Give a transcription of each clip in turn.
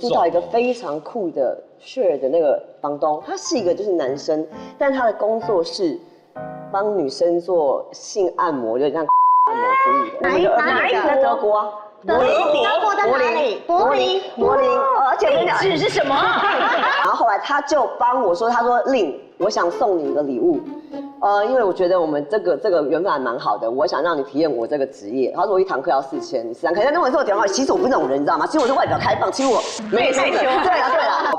住到一个非常酷的 share 的那个房东，他是一个就是男生，但他的工作是帮女生做性按摩，就像按摩服务的。哪一个？在德国啊。德国的哪里？柏林，而且地址是什么？然后后来他就帮我说，他说令，我想送你一个礼物。因为我觉得我们这个缘分还蛮好的，我想让你体验我这个职业。他说我一堂课要4000，你试试看。但那我说我其实我不是那种人，你知道吗？其实我是外表开放，其实我没害羞。对了，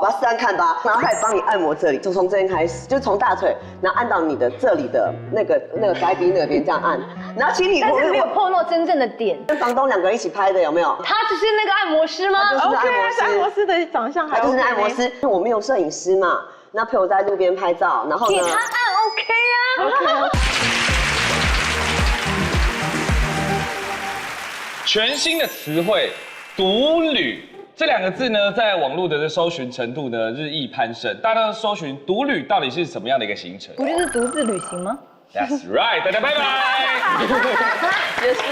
我要试试看吧。然后开始帮你按摩这里，就从这边开始，就从大腿，然后按到你的这里的那个该边那边这样按。然后其实你但是没有碰到真正的点。跟房东2个人一起拍的有没有？他就是那个按摩师吗？就是按摩师。按摩师的长相还 OK， 就是按摩师。我们有摄影师嘛，那陪我在路边拍照，然后呢？给他按 OK 啊。全新的词汇“独旅”这2个字呢，在网络的搜寻程度呢日益攀升。大家都搜寻独旅到底是什么样的一个行程？不就是独自旅行吗 ？That's right， 大家拜拜。结束。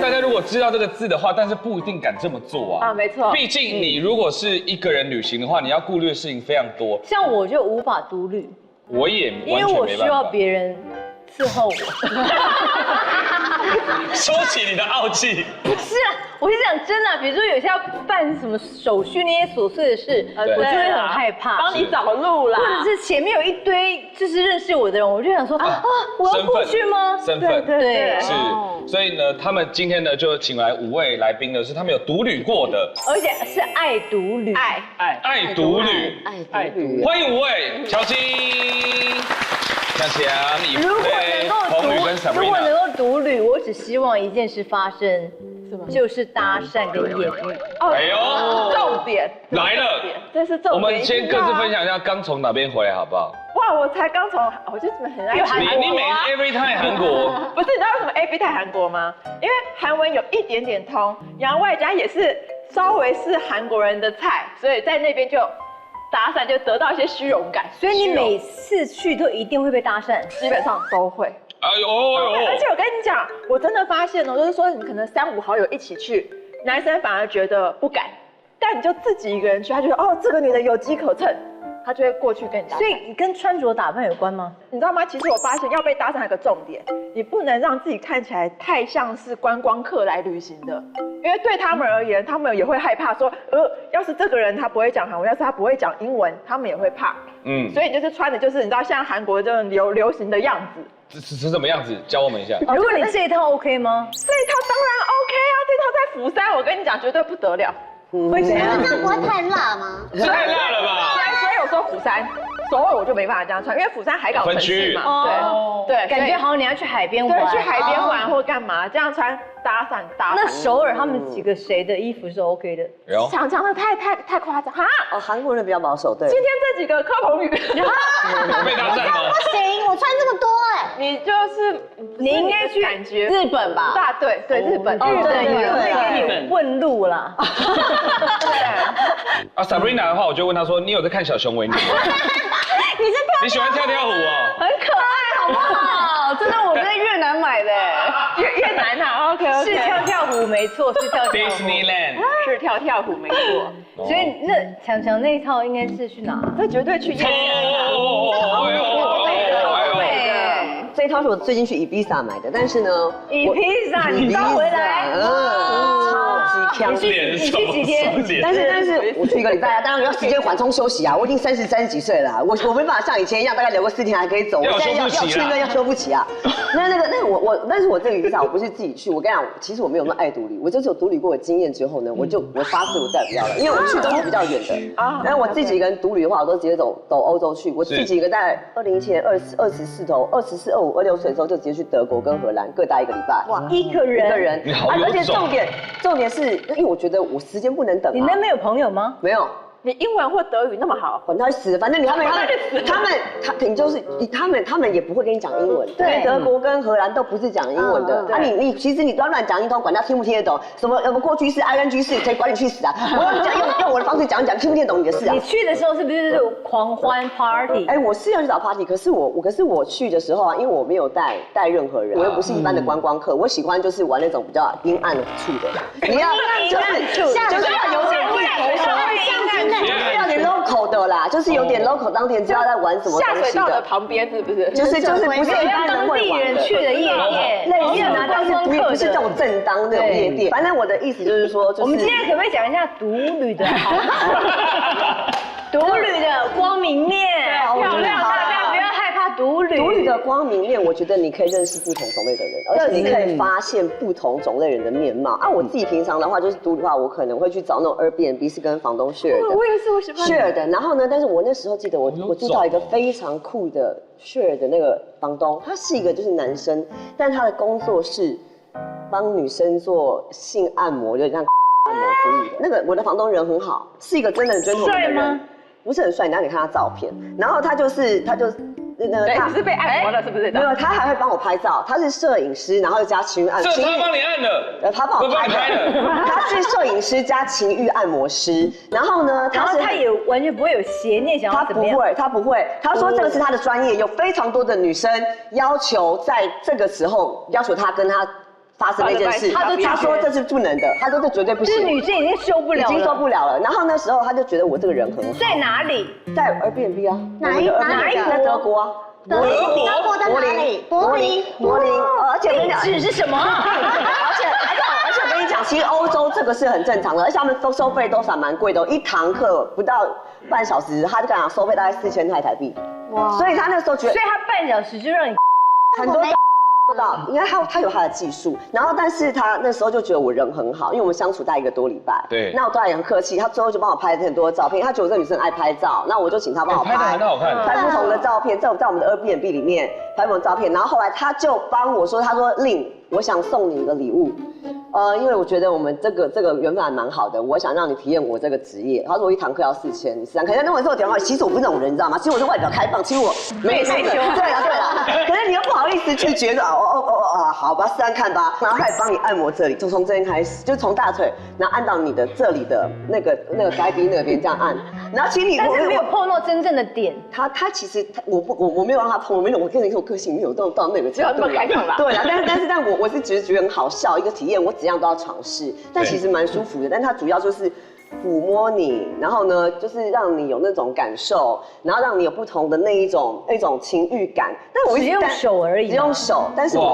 大家如果知道这个字的话，但是不一定敢这么做啊。没错。毕竟你如果是一个人旅行的话，你要顾虑的事情非常多。像我就无法独旅，我也完全没办法，因为我需要别人伺候我。说起你的傲气，不是啊，我是讲真的，比如说有些要办什么手续那些琐碎的事，我就会很害怕，帮你找路啦，或者是前面有一堆就是认识我的人，我就想说我要过去吗？身份对，是，所以呢，他们今天呢就请来5位来宾呢，是他们有独旅过的，而且是爱独旅，爱独旅，欢迎5位，乔金。强强，如果能够独旅，我只希望一件事发生，就是搭讪跟艳遇。哎呦，重点来了，这是重点。我们先各自分享一下刚从哪边回来，好不好？哇，我才刚从，我就很爱韩国。你每 every time 韩国，不是你知道为什么 every time 韩国吗？因为韩文有一点点通，然后外加也是稍微是韩国人的菜，所以在那边就。搭讪就得到一些虚荣感，所以你每次去都一定会被搭讪，基本上都会。哎呦，而且我跟你讲，我真的发现就是说你可能3、5好友一起去，男生反而觉得不敢，但你就自己一个人去，他觉得这个女的有机可乘，他就会过去跟你搭讪。所以你跟穿着打扮有关吗？你知道吗？其实我发现要被搭讪有个重点，你不能让自己看起来太像是观光客来旅行的。因为对他们而言，他们也会害怕说，要是这个人他不会讲韩文，要是他不会讲英文，他们也会怕。所以就是穿的就是你知道像韩国这种流行的样子。是什么样子？教我们一下。如果你这一套 OK 吗？这一套当然 OK 啊，这套在釜山，我跟你讲绝对不得了。为什么？这样不会太辣吗？太辣了吧！所以我说釜山。首尔我就没办法这样穿，因为釜山海港城市嘛，对，感觉好像你要去海边玩，对，去海边玩或干嘛，这样穿搭讪。那首尔他们几个谁的衣服是 OK 的？讲的太夸张哈！韩国人比较保守，对。今天这几个柯鹏宇被搭讪吗？不行，我穿这么多你就是你应该去感觉日本吧？对，日本有问路啦。Sabrina 的话，我就问他说：“你有在看小熊维尼？你喜欢跳舞哦？很可爱，好不好？真的，我在越南买的。越南啊 ，OK， 是跳舞没错，是跳舞。Disneyland 是跳舞没错。所以那强那一套应该是去哪？这绝对去越南。这一套是我最近去伊比萨买的，但是呢，伊比萨你刚回来，超级强，你去几天？但是我去1个礼拜啊，当然要时间缓冲休息啊。我已经30几岁了，我没办法像以前一样，大概留个4天还可以走。我现在要去那要休不起啊。但是我这个伊比萨我不是自己去，我跟你讲，其实我没有那么爱独旅，我就是有独旅过的经验之后呢，我发誓我再也不要了，因为我去都是比较远的啊。然后我自己一个人独旅的话，我都直接走欧洲去。我自己一个大概2017年24头24、25、26岁的时候就直接去德国跟荷兰各待1个礼拜。哇，一个人，你好有种。而且重点是，因为我觉得我时间不能等。你那边有朋友吗？没有。你英文或德语那么好，管他死，反正他们也不会跟你讲英文。对，德国跟荷兰都不是讲英文的。其实你乱讲一通，管他听不听得懂，什么过去式、ing 式，可以管你去死啊！我用我的方式讲，听不听得懂你的事啊？你去的时候是不是狂欢 party？ 我是要去找 party， 可是我去的时候啊，因为我没有带任何人，我又不是一般的观光客，我喜欢就是玩那种比较阴暗处的。你要就是要有点头啦，就是有点 local， 当天知道在玩什么下水道的东西的。旁边是不是？就是不是一般人会玩的。去的夜店，类似啊，但是不是这种正当那种夜店。反正我的意思就是说，就是我们今天可不可以讲一下独旅的好？独旅的光明面，漂亮，大家不要害怕独旅。独旅的光明面，我觉得你可以认识不同种类的人，而且你可以发现不同种类人的面貌。啊，我自己平常的话就是独旅的话，我可能会去找那种 Airbnb 是跟房东 share 的。我也是，我喜欢 share 的。然后呢，但是我那时候记得我住到一个非常酷的 share 的那个房东，他是一个就是男生，但他的工作是帮女生做性按摩，就像按摩服务的。那个我的房东人很好，是一个真的很gentleman的人。不是很帅，你让你看他照片，然后他就是那个你是被按摩了是不是？没有，他还会帮我拍照，他是摄影师，然后又加情欲按摩。这他帮你按的，他帮我拍的。他是摄影师加情欲按摩师，然后呢，他也完全不会有邪念想要怎么样。他不会，他说这个是他的专业，有非常多的女生要求在这个时候要求他跟他发生那件事，他说这是不能的，他说这绝对不行。就是女生已经受不了了，已经受不了了。然后那时候他就觉得我这个人很好。在哪里？在 Airbnb 啊，哪一个？在德国啊。德国在哪里？柏林。而且我跟你讲，地址是什么？而且我跟你讲，其实欧洲这个是很正常的，而且他们收费都算蛮贵的，一堂课不到半小时，他就跟我讲收费大概4000台币。哇！所以他那时候觉得，所以他半小时就让你很多。做到，因为他有他的技术，然后但是他那时候就觉得我人很好，因为我们相处大概1个多礼拜。对。那我当然也很客气，他最后就帮我拍了很多照片，他觉得我这女生爱拍照，那我就请他帮我拍。拍得很好看。拍不同的照片，在我们的Airbnb里面拍不同的照片，然后后来他就帮我说，他说令我想送你一个礼物，因为我觉得我们这个缘分还蛮好的，我想让你体验我这个职业。他说我一堂课要4000，你试看。那我说我讲话，其实我不是那种人，你知道吗？其实我是外表开放，其实我没害羞。对啦，可是你又不好意思拒绝的，好吧，试看看吧。然后开始帮你按摩这里，就从这边开始，就从大腿，然后按到你的这里的那个该边那边这样按。然后其实你但是没有碰到真正的点。他其实我没有让他碰，我跟你说我个性没有到那个程度。那么开放吧？对啦，但我是只是觉得很好笑，一个体验，我怎样都要尝试。但其实蛮舒服的，但它主要就是抚摸你，然后呢，就是让你有那种感受，然后让你有不同的那一种情欲感。但我只用手而已，只用手，但是我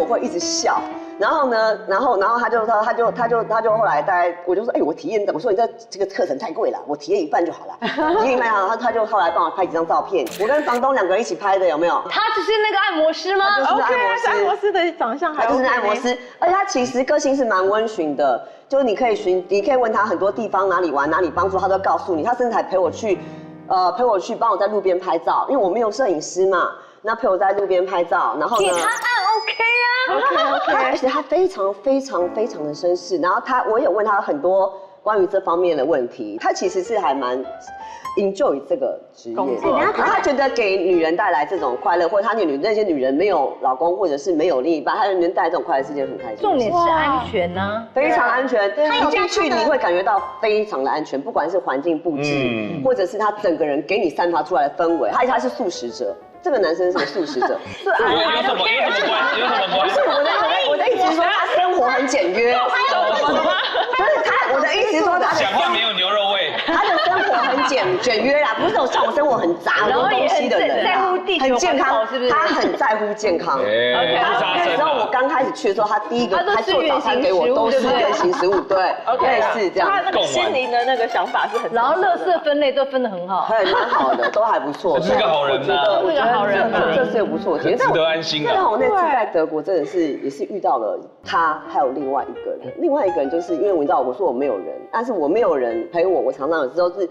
会一直笑。然后呢，然后他就后来大概我就说，我体验的，我说你这个课程太贵了，我体验一半就好了。体验一半啊，他就后来帮我拍几张照片，我跟房东2个人一起拍的，有没有？他就是那个按摩师吗？他就是按摩师的长相，他就是按摩师，而且他其实个性是蛮温驯的，就是你可以问他很多地方哪里玩哪里帮助，他都告诉你。他甚至还陪我去帮我在路边拍照，因为我没有摄影师嘛。那陪我在路边拍照，然后呢？给他按 OK 啊 ，OK， 而且他非常的绅士，然后我有问他很多关于这方面的问题，他其实是还蛮 enjoy 这个职业，然后他觉得给女人带来这种快乐，或者那些女人没有老公或者是没有另一半，他能带来这种快乐是件很开心。重点是安全呢，非常安全。你进去你会感觉到非常的安全，不管是环境布置，或者是他整个人给你散发出来的氛围，他是素食者。这个男生是个素食者，有什么关系？我的意思是说他生活很简约，就是我的意思是说他的讲话没有牛肉味，他的生活很简约啦，不是像我生活很杂很多东西的人，在乎地球很健康，是不是？他很在乎健康。那时候我刚开始去的时候，他第一个他做早餐给我都是原型食物，对，类似这样。他那个心灵的那个想法是很，然后垃圾分类都分得很好，蛮好的，都还不错。是个好人呐。这是不错，值得安心啊。但我那次在德国真的是也是遇到了他，还有另外一个人。另外一个人就是因为你知道我说我没有人，但是我没有人陪我，我常常有时候是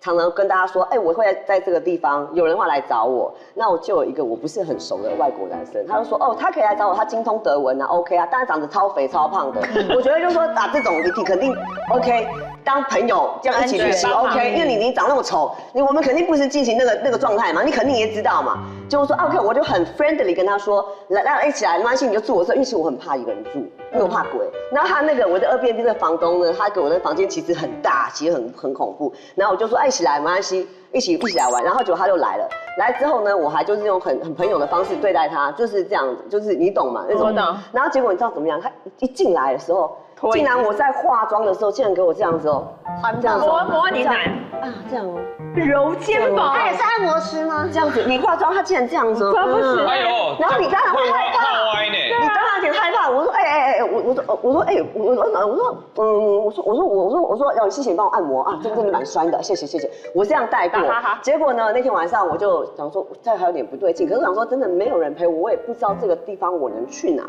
常常跟大家说，我会在这个地方，有人会来找我。那我就有一个我不是很熟的外国男生，他就说他可以来找我，他精通德文啊 ，OK 啊，但他长得超肥超胖的。我觉得就是说这种你肯定 OK。当朋友这样一起旅行 OK， 因为你长那么丑，我们肯定不是进行那个状态嘛，你肯定也知道嘛。就说 OK， 我就很 friendly 跟他说，来一起来，没关系，你就住我这，因为其实我很怕一个人住，因为我怕鬼。然后他我的Airbnb这个房东呢，他给我的房间其实很大，其实很恐怖。然后我就说一起来，没关系，一起来玩。然后结果他就来了，来之后呢，我还就是用很朋友的方式对待他，就是这样子，就是你懂嘛那种。然后结果你知道怎么样？他一进来的时候。竟然我在化妆的时候，竟然给我这样子哦，这样子摸你奶啊，这样哦，揉肩膀，他也是按摩师吗？这样子，你化妆，他竟然这样子，这不行。哎呦，然后你当然会害怕，画歪呢。你当然有点害怕。我说，我说，要谢谢你帮我按摩啊，这个真的蛮酸的，谢谢。我这样带过，结果呢，那天晚上我就想说，这还有点不对劲，可是我想说，真的没有人陪我，我也不知道这个地方我能去哪。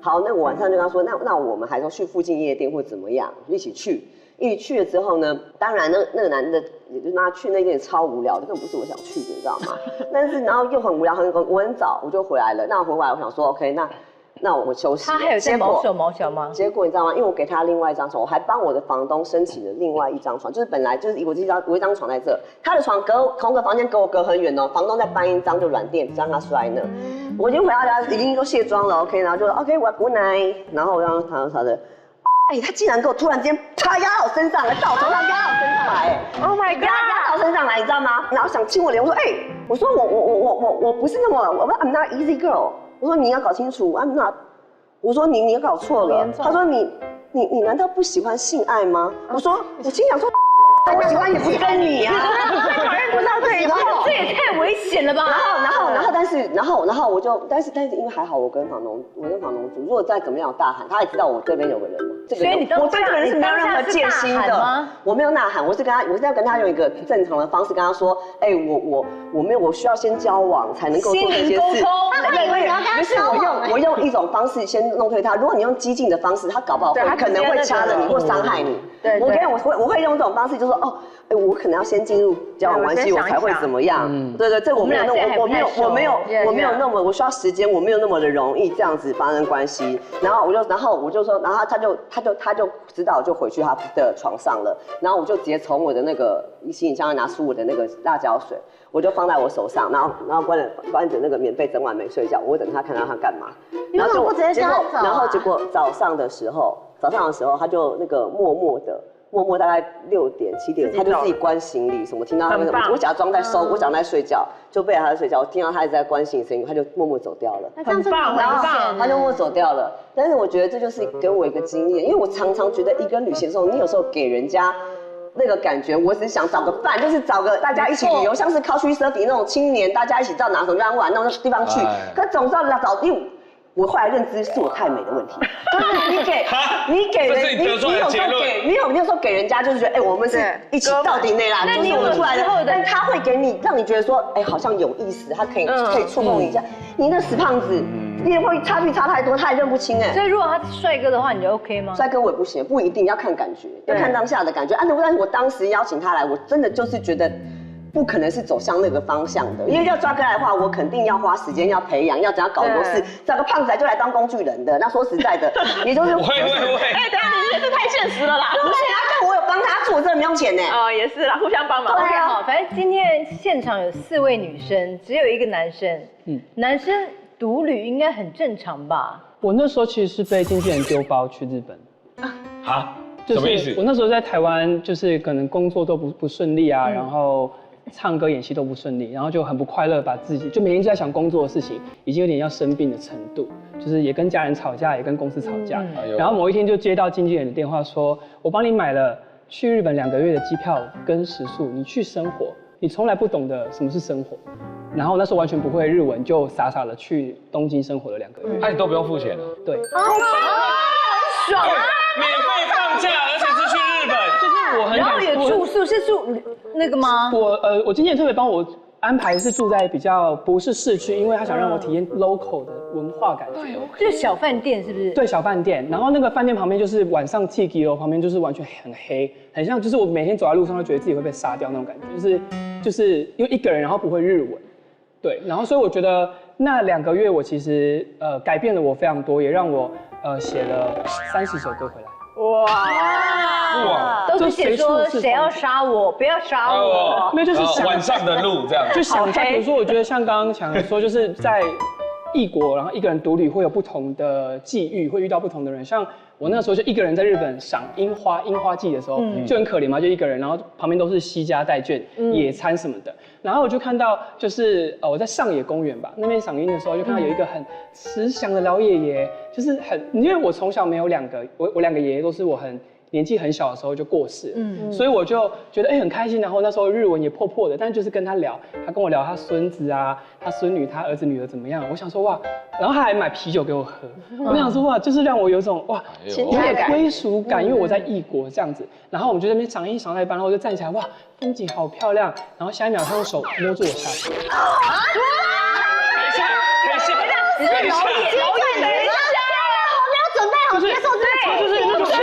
好，那我晚上就跟他说，那我们还是去附近夜店或怎么样，一起去。一起去了之后呢，当然那个男的也就妈去那店超无聊的，根本不是我想去的，你知道吗？但是然后又很无聊，我很早我就回来了。那我回来我想说 OK， 那我休息。他还有在毛手毛脚吗？结果你知道吗？因为我给他另外一张床，我还帮我的房东申请了另外一张床，就是本来就是我一张床在这，他的床同个房间隔很远哦，房东再搬一张就软垫让他睡那。我已经回到家，已经都卸妆了 OK， 然后就 OK 我 good night， 然后我让他的。哎，他竟然给我突然间，他压到我身上来，到我头上压到我身上来，哎 ，Oh my god， 压到我身上来，你知道吗？然后想亲我脸，我说，我不是那么，I'm not easy girl， 我说你要搞清楚 ，I'm not， 我说你搞错了，他说你难道不喜欢性爱吗？我说我心想说，我喜欢也不是跟你啊，不知道这里，这也太危险了吧？然后我就，但是因为还好我跟房东住，如果再怎么样大喊，他也知道我这边有个人嘛。所以你我对这个人是没有任何戒心的，我没有呐喊，我是要跟他用一个正常的方式跟他说，哎，我需要先交往才能够做这些事。不是我用一种方式先弄退他，如果你用激进的方式，他搞不好他可能会掐着你或伤害你。对，我会用这种方式，就说哦，我可能要先进入交往关系，我才会怎么样？对，这我没有那么，我需要时间，我没有那么的容易这样子发生关系。然后我就说，然后他就知道，就回去他的床上了。然后我就直接从我的那个行李箱拿出我的那个辣椒水，我就放在我手上，然后关着那个棉被，整晚没睡觉。我等他看到他干嘛。然后结果早上的时候他就那个默默大概6点7点，他就自己关行李什么，听到他那我假装在收，我假装在睡觉，就背着他在睡觉，我听到他一直在关行李声音，他就默默走掉了。很棒，他就默默走掉了。但是我觉得这就是给我一个经验，因为我常常觉得一个人旅行的时候，你有时候给人家那个感觉，我只是想找个伴，就是找个大家一起旅游，像是 Couchsurfing 那种青年，大家一起到哪什么地方玩，那种地方去。可总是要找，因为我后来认知是我太美的问题，就是你给人，你有时候给人家就是觉得，哎，我们是一起到底内啦，就是我们出来的，但他会给你，让你觉得说，哎，好像有意思，他可以触碰你一下。你那死胖子，你会差距差太多，他也认不清哎。所以如果他是帅哥的话，你就 OK 吗？帅哥我也不行，不一定要看感觉，要看当下的感觉。但是我当时邀请他来，我真的就是觉得。不可能是走向那个方向的，因为要抓哥来的话，我肯定要花时间，要培养，要怎样搞很多事。找个胖仔就来当工具人的，那说实在的，也就是会。哎，等下你这是太现实了啦。不是啊，但我有帮他做，我真的没用钱呢。哦，也是啦，互相帮忙。对啊，好，反正今天现场有4位女生，只有1个男生。男生独旅应该很正常吧？我那时候其实是被经纪人丢包去日本。啊？什么意思？我那时候在台湾，就是可能工作都不顺利啊，然后。唱歌演戏都不顺利，然后就很不快乐，把自己就每天就在想工作的事情，已经有点要生病的程度，就是也跟家人吵架，也跟公司吵架。然后某一天就接到经纪人的电话说，我帮你买了去日本2个月的机票跟食宿，你去生活，你从来不懂得什么是生活。然后那时候完全不会日文，就傻傻的去东京生活了2个月。那你都不用付钱了？对。爽啊！免费放假，而且是去日本，就是我很。然后有住宿是住那个吗？我经纪人特别帮我安排是住在比较不是市区，因为他想让我体验 local 的文化感觉。就是小饭店是不是？对，小饭店。然后那个饭店旁边就是晚上 Tiki 楼旁边就是完全很黑，很像就是我每天走在路上都觉得自己会被杀掉那种感觉，就是因为一个人然后不会日文，对，然后所以我觉得那2个月我其实改变了我非常多，也让我写了30首歌回来。哇！都是写说谁要杀我，不要杀我，没有就是晚上的路这样，就想象，比如说我觉得像刚刚强说，就是在异国，然后一个人独旅会有不同的际遇，会遇到不同的人。像我那时候就一个人在日本赏樱花季的时候，就很可怜嘛，就一个人，然后旁边都是携家带眷、野餐什么的。然后我就看到，就是我在上野公园吧，那边赏樱的时候，就看到有一个很慈祥的老爷爷，就是因为我从小没有我两个爷爷都是我年纪很小的时候就过世，所以我就觉得很开心。然后那时候日文也破破的，但就是跟他聊，他跟我聊他孙子啊、他孙女、他儿子女儿怎么样。我想说哇，然后他还买啤酒给我喝。我想说哇，就是让我有种哇有点归属感，因为我在异国这样子。然后我们就在那边赏樱赏到一半，然后我就站起来，哇，风景好漂亮。然后下一秒他用手摸住我下体。你是老演，等一下，我没有准备好接受这个，就是那种没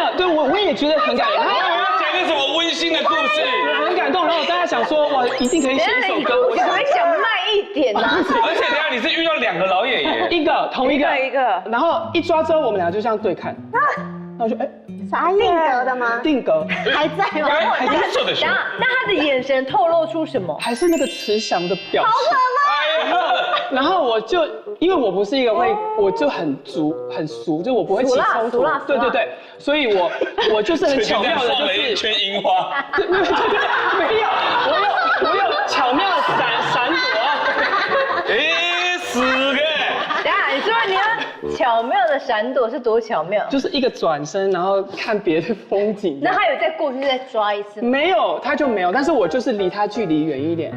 有，对我也觉得很感人。然后我要讲个什么温馨的故事，很感动。然后我大家想说，哇，一定可以写一首歌。我还讲慢一点呐。而且等下你是遇到2个老爷爷，同一个，然后一抓之后，我们俩就这样对看。那我就啥定格的吗？定格还在吗？还在说的时候，那他的眼神透露出什么？还是那个慈祥的表情。然后我就因为我不是一个我就很俗，就我不会起冲突。对，所以我就是很巧妙的，就是一圈樱花。对，没有，我有巧妙闪躲。死个！等下你说你要巧妙的闪躲是多巧妙？就是一个转身，然后看别的风景。那他有再过去再抓一次吗？没有，他就没有。但是我就是离他距离远一点。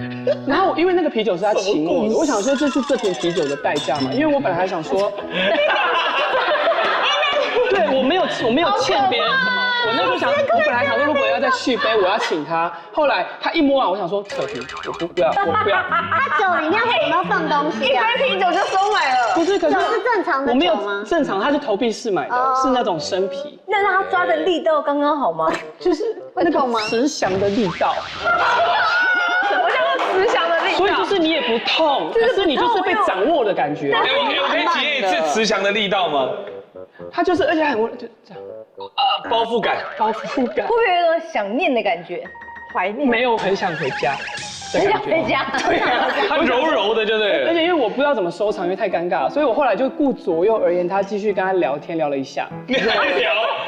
然后因为那个啤酒是他请我的，我想说这是这瓶啤酒的代价嘛。因为我本来还想说，对我没有欠别人什么。我那时候想，我本来想说如果要再续杯，我要请他。后来他一摸完，我想说扯皮，我不要。他酒里面有没有放东西啊？一杯啤酒就收买了。不是，可是是正常的我没有酒吗？正常，他是投币式买的，是那种生啤。那他抓的力道刚刚好吗？就是那个慈祥的力道。什么叫做慈祥的力道？所以就是你也不痛，可是你就是被掌握握的感觉。我可以体验一次慈祥的力道吗？他就是，而且很温，就这样。包覆感。包覆感。会不会有一种想念的感觉？怀念？没有，很想回家。很想回家。对啊，它柔柔的，就对。而且因为我不知道怎么收场，因为太尴尬了，所以我后来就顾左右而言他，继续跟他聊天，聊了一下。聊。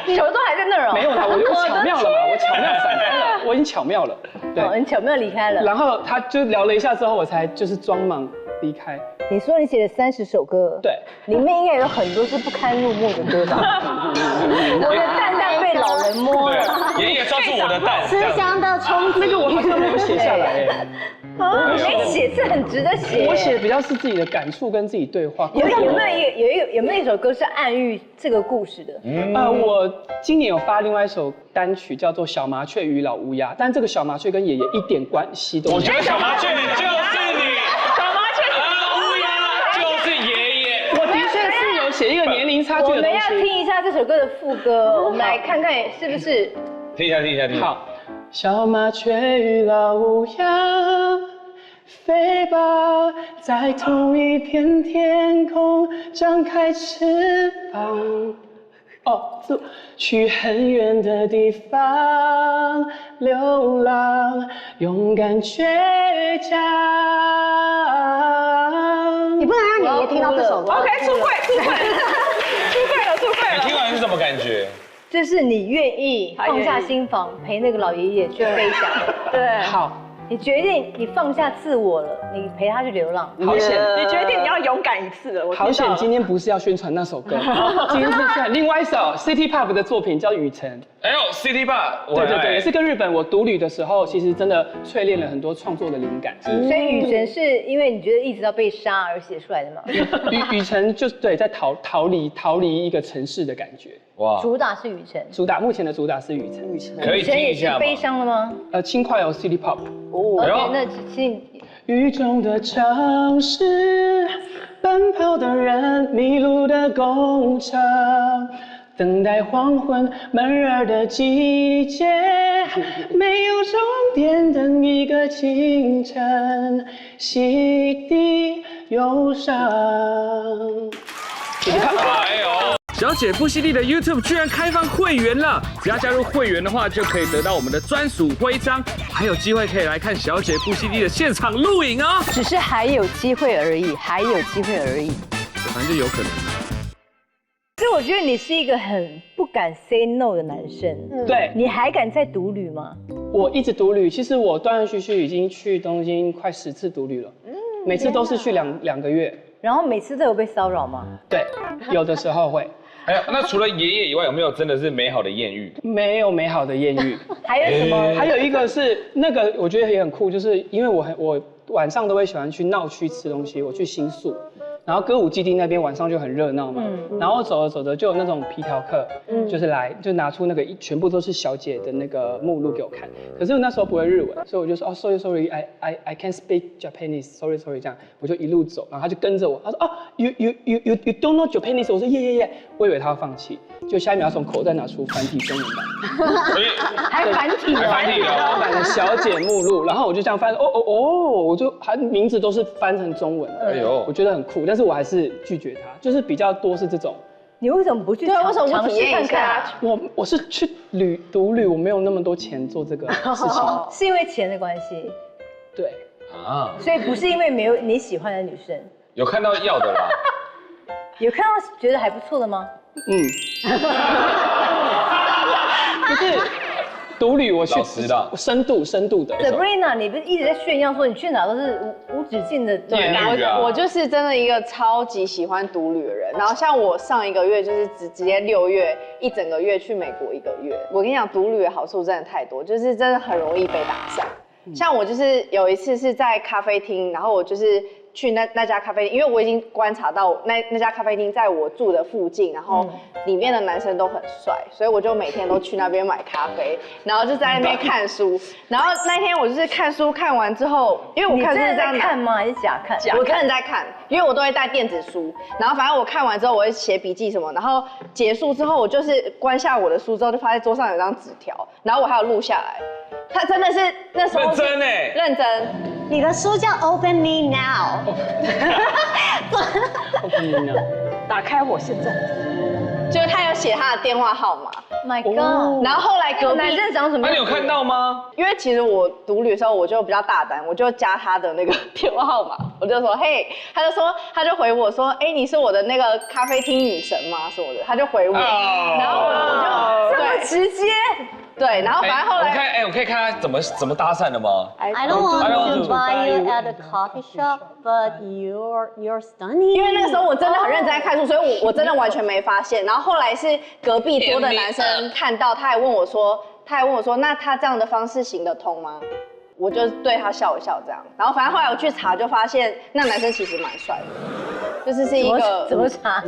球都还在那儿哦。没有啦，我巧妙了嘛，我巧妙闪开了，我已经巧妙了。对，你巧妙离开了。然后他就聊了一下之后，我才就是装忙离开。你说你写了30首歌，对，里面应该有很多是不堪入目的歌吧？我的蛋蛋被老人摸了，爷爷抓住我的蛋，慈祥的冲击，那个我好像没有写下来哎。没写是很值得写。我写的比较是自己的感触跟自己对话。有没有一首歌是暗喻这个故事的？我今年有发另外一首单曲叫做《小麻雀与老乌鸦》，但这个小麻雀跟爷爷一点关系都没有。我觉得小麻雀就是你，小麻雀乌鸦就是爷爷。我的确是有写一个年龄差距的东西。我们要听一下这首歌的副歌，我们来看看是不是。听一下。好。小麻雀与老乌鸦飞吧，在同一片天空张开翅膀。去很远的地方流浪，勇敢倔强。你不能让爷爷听到这首歌。OK， 出柜了。你听完是什么感觉？就是你愿意放下心防，陪那个老爷爷去飞翔。对，好。你决定你放下自我了，你陪他去流浪。好险！你决定你要勇敢一次了。好险！今天不是要宣传那首歌，今天是宣传另外一首 City Pop 的作品，叫《雨辰》。哎呦 ，City Pop， 对，也是跟日本我独旅的时候，其实真的淬炼了很多创作的灵感。所以《雨辰》是因为你觉得一直要被杀而写出来的吗？雨辰就是对，在逃离一个城市的感觉。哇！主打是《雨辰》，目前的主打是《雨辰》。可以听一下吗？悲伤了吗？轻快哦 ，City Pop。哦，那其实。雨中的城市，奔跑的人，迷路的工厂，等待黄昏闷热的季节，没有终点，等一个清晨，洗涤忧伤。哎呦！小姐不犀利的 YouTube 居然开放会员了，只要加入会员的话，就可以得到我们的专属徽章，还有机会可以来看小姐不犀利的现场录影哦。只是还有机会而已，还有机会而已。反正就有可能。我觉得你是一个很不敢 say no 的男生。对，你还敢再独旅吗？我一直独旅，其实我断断续续已经去东京快10次独旅了，每次都是去两个月。然后每次都有被骚扰吗？对，有的时候会。哎呀，那除了爷爷以外，有没有真的是美好的艳遇？没有美好的艳遇。还有什么？还有一个是那个，我觉得也很酷，就是因为我晚上都会喜欢去闹区吃东西，我去新宿。然后歌舞伎町那边晚上就很热闹嘛，然后走着走着就有那种皮条客，就是来就拿出那个全部都是小姐的那个目录给我看，可是我那时候不会日文，所以我就说哦 sorry I can't speak Japanese sorry 这样，我就一路走，然后他就跟着我，他说哦 you don't know Japanese， 我说耶，我以为他要放弃，就下一秒从口袋拿出繁体中文版，还繁体版的小姐目录，然后我就这样翻，我就还名字都是翻成中文，哎呦，我觉得很酷。但是我还是拒绝他，就是比较多是这种。你为什么不去？对，为什么不体验一下？我是去独旅，我没有那么多钱做这个事情，是因为钱的关系。对啊，所以不是因为没有你喜欢的女生。有看到要的啦？有看到觉得还不错的吗？就是独旅我去深度的。Sabrina， 你不是一直在炫耀说你去哪都是无止境的艳遇啊？我就是真的一个超级喜欢独旅的人。然后像我上一个月就是直接6月一整个月去美国1个月。我跟你讲，独旅的好处真的太多，就是真的很容易被打散。像我就是有一次是在咖啡厅，然后我就是去那家咖啡厅，因为我已经观察到那家咖啡厅在我住的附近，然后里面的男生都很帅，所以我就每天都去那边买咖啡，然后就在那边看书。然后那天我就是看书看完之后，因为我看书是这样看吗？还是假看？我真的在看，因为我都会带电子书。然后反正我看完之后，我会写笔记什么。然后结束之后，我就是关下我的书之后，就发现桌上有张纸条，然后我还有录下来。他真的是那时候认真哎，认真。你的书叫 Open Me Now， Open Me Now， 打开我现在。就是他有写他的电话号码 ，My God！ 然后后来隔壁男生长什么样？那你有看到吗？因为其实我独旅的时候我就比较大胆，我就加他的那个电话号码，我就说嘿，他就回我说，哎，你是我的那个咖啡厅女神吗？什么的，他就回我，然后我就这么直接。对，然后反正后来，我可以看他怎么搭讪的吗 I don't want to buy you at a coffee shop, but you're stunning。因为那个时候我真的很认真在看书，所以我真的完全没发现。然后后来是隔壁桌的男生看到，他还问我说，那他这样的方式行得通吗？我就对他笑一笑这样。然后反正后来我去查，就发现那男生其实蛮帅的，就是一个怎么查？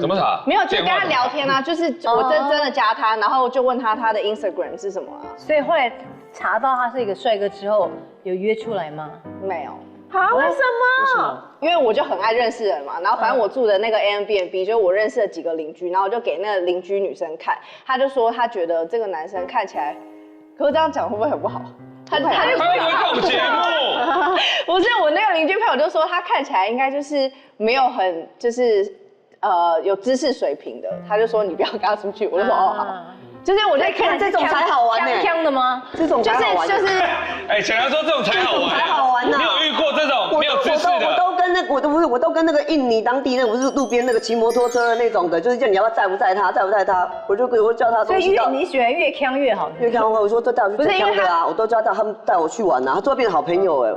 没有，就跟他聊天啊，就是我真的加他，然后就问他的 Instagram 是什么啊。所以后来查到他是一个帅哥之后，有约出来吗？没有。啊？为什么？因为我就很爱认识人嘛，然后反正我住的那个 Airbnb 就是我认识了几个邻居，然后我就给那个邻居女生看，她就说她觉得这个男生看起来，可是这样讲会不会很不好？他就会不会看我们节目？不是，我那个邻居朋友就说他看起来应该就是没有很就是有知识水平的，他就说你不要跟他出去，我就说哦好。就是我在看这种才好玩呢，锵的吗？这种才好玩。就是，哎，小杨说这种才好玩，才好玩呢。你有遇过这种没有知识的？我都跟那个印尼当地那个不是路边那个骑摩托车的那种的，就是叫你要不要载不载他，我就叫他。所以你喜欢越锵越好，越锵我说都带我去最锵的啊，我都叫他们带我去玩啊，他最后变成好朋友哎。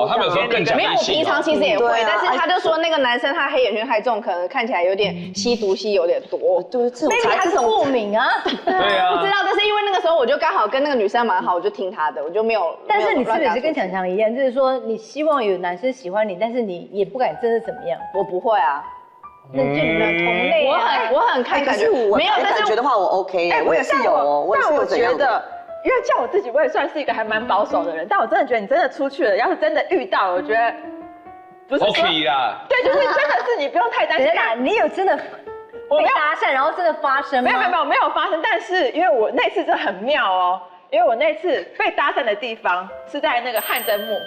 他们有时候更讲没有，我平常其实也会，但是他就说那个男生他黑眼圈太重，可能看起来有点吸毒吸有点多。对，这种他是过敏啊。对啊。不知道，但是因为那个时候我就刚好跟那个女生蛮好，我就听她的，我就没有。但是你是不是也是跟强强一样，就是说你希望有男生喜欢你，但是你也不敢真的怎么样？我不会啊。那就你们同类啊。我很看感觉，没有感觉的话我 OK， 我也是有哦，我也是有怎样的。但我觉得，因为像我自己，我也算是一个还蛮保守的人，但我真的觉得你真的出去了，要是真的遇到，我觉得不是说 OK 啦。对，就是真的是你不用太担心。你有真的被搭讪，然后真的发生吗？没有发生，但是因为我那次真的很妙哦，因为我那次被搭讪的地方是在那个汗蒸木。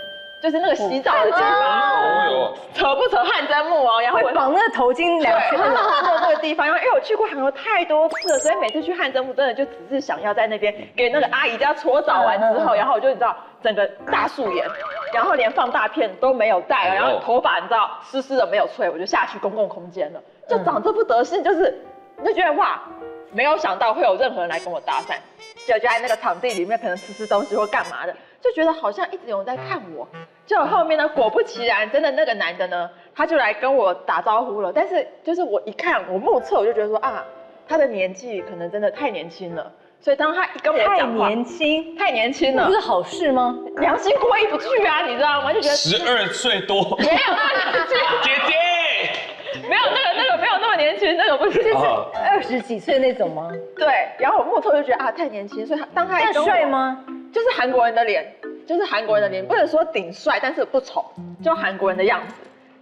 就是那个洗澡的地方，扯不扯汗蒸木哦，然后我绑那个头巾两圈，那个地方，因为我去过韩国太多次了，所以每次去汗蒸木真的就只是想要在那边给那个阿姨家搓澡完之后，然后我就你知道整个大素颜，然后连放大片都没有戴，然后头发你知道湿湿的没有吹，我就下去公共空间了，就长这副德性就是。你就觉得哇，没有想到会有任何人来跟我搭讪，就在那个场地里面可能吃东西或干嘛的，就觉得好像一直有人在看我。结果后面呢，果不其然，真的那个男的呢，他就来跟我打招呼了。但是就是我一看，我目测我就觉得说啊，他的年纪可能真的太年轻了。所以当他一跟我讲话，太年轻了，不是好事吗？良心过意不去啊，你知道吗？就觉得12岁多，没有那么年轻，姐姐，没有那个没有那么年轻，那个不是20几岁那种吗？对。然后我目测就觉得啊太年轻，所以当他一跟我帅吗？就是韩国人的脸，就是韩国人的脸，不能说顶帅，但是不丑，就韩国人的样子。